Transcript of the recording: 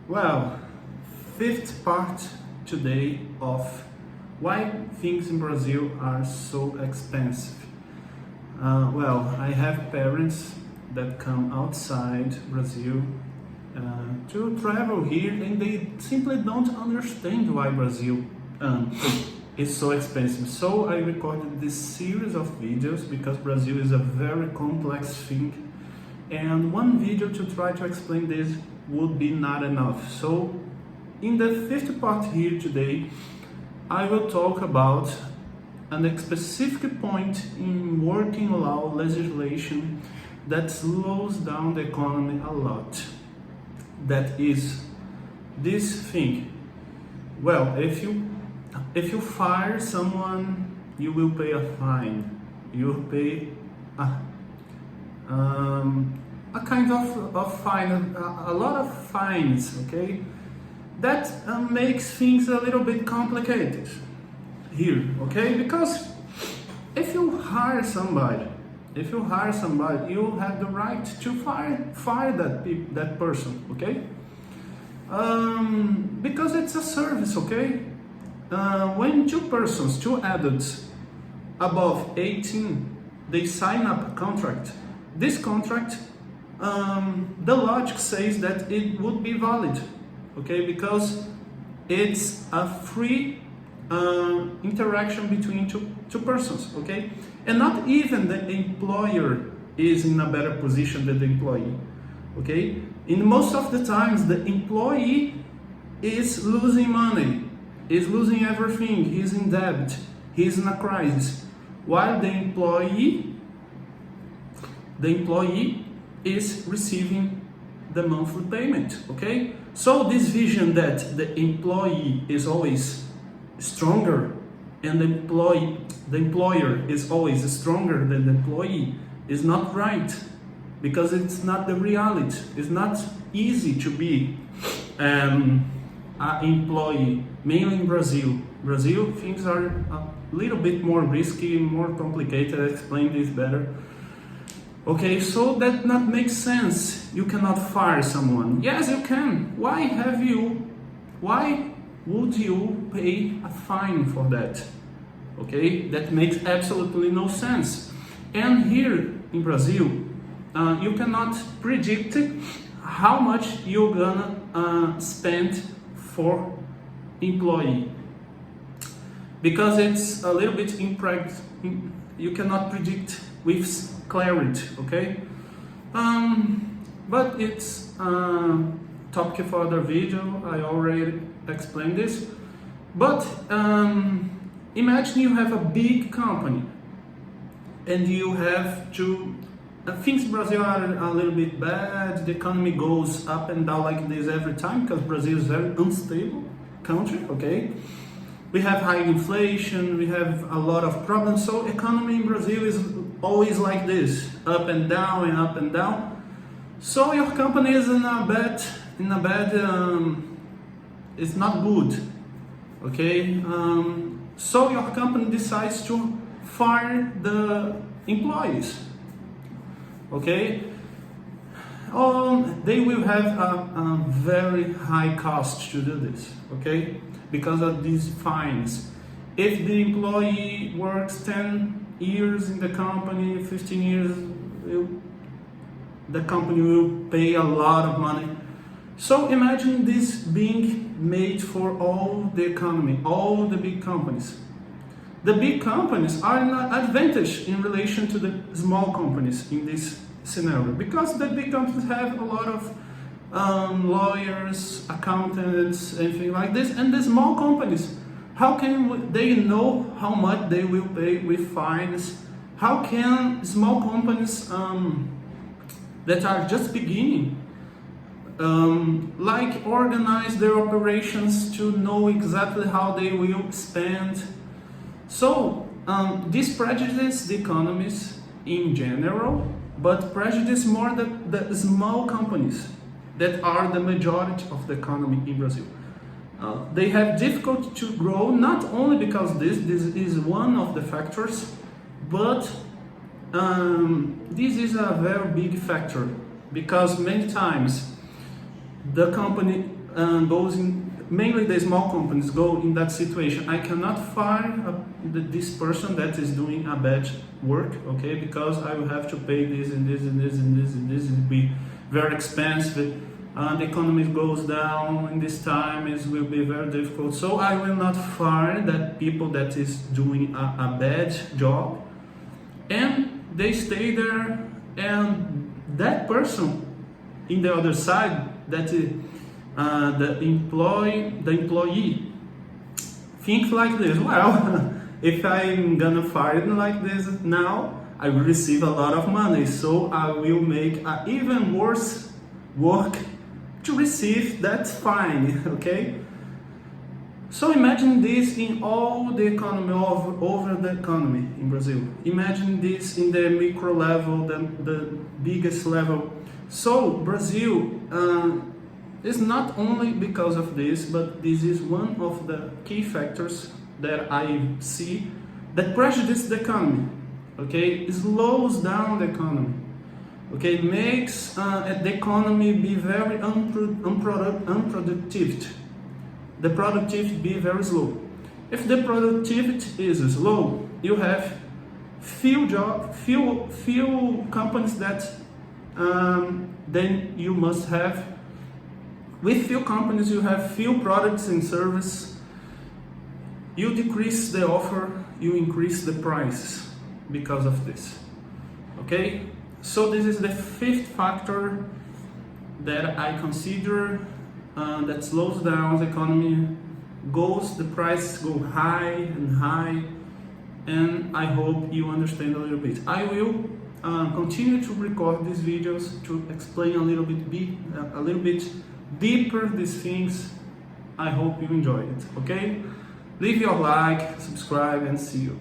Well, fifth part today of why things in Brazil are so expensive. I have parents that come outside Brazil to travel here and they simply don't understand why Brazil is so expensive. So I recorded this series of videos because Brazil is a very complex thing, and one video to try to explain this would be not enough. So in the fifth part here today, I will talk about a specific point in working law legislation that slows down the economy a lot. That is this thing. Well, if you fire someone, you will pay a fine. You will pay a kind of fine, a lot of fines, okay? That makes things a little bit complicated here, okay? Because if you hire somebody, you have the right to fire that person, okay? Because it's a service, okay? When two adults above 18, they sign up a contract, this contract, the logic says that it would be valid, okay? Because it's a free interaction between two persons, okay? And not even the employer is in a better position than the employee, okay? In most of the times, the employee is losing money, is losing everything, he's in debt, he's in a crisis, while the employee is receiving the monthly payment, okay? So this vision that the employee is always stronger and the employer is always stronger than the employee is not right, because it's not the reality. It's not easy to be an employee, mainly in Brazil. Brazil, things are a little bit more risky, more complicated. I'll explain this better. Okay, so that not makes sense. You cannot fire someone. Yes, you can. Why would you pay a fine for that? Okay, that makes absolutely no sense. And here in Brazil, you cannot predict how much you're gonna spend for employee, because it's a little bit you cannot predict with clarity, okay? But it's topic for other video. I already explained this. But imagine you have a big company and you have to things in Brazil are a little bit bad. The economy goes up and down like this every time because Brazil is a very unstable country, okay? We have high inflation, we have a lot of problems, so economy in Brazil is always like this, up and down and up and down. So your company is in a bad it's not good, okay? So your company decides to fire the employees, okay? They will have a very high cost to do this, okay? Because of these fines. If the employee works 10 years in the company, 15 years, the company will pay a lot of money. So imagine this being made for all the economy, all the big companies. The big companies are an advantage in relation to the small companies in this scenario, because the big companies have a lot of lawyers, accountants, anything like this, and the small companies, how can they know how much they will pay with fines? How can small companies that are just beginning like organize their operations to know exactly how they will spend? So this prejudices the economies in general, but prejudice more the small companies that are the majority of the economy in Brazil. They have difficulty to grow, not only because this is one of the factors, but this is a very big factor, because many times the company goes in, mainly the small companies go in that situation. I cannot fire this person that is doing a bad work, okay, because I will have to pay this and this and this and this and this. It will be very expensive. The economy goes down in this time, it will be very difficult. So I will not fire that people that is doing a bad job, and they stay there, and that person in the other side, that the employee think like this: well, if I'm gonna fire it like this now, I will receive a lot of money, so I will make a even worse work to receive that fine, okay? So imagine this in all the economy, over the economy in Brazil. Imagine this in the micro level, the biggest level. So Brazil is not only because of this, but this is one of the key factors that I see that prejudice the economy, okay? It slows down the economy. Okay, makes the economy be very unproductive. The productivity be very slow. If the productivity is slow, you have few companies that then you must have. With few companies, you have few products and service. You decrease the offer, you increase the prices because of this. Okay. So this is the fifth factor that I consider that slows down the economy, the prices go high and high, and I hope you understand a little bit. I will continue to record these videos to explain a little bit deeper these things. I hope you enjoy it, okay? Leave your like, subscribe, and see you.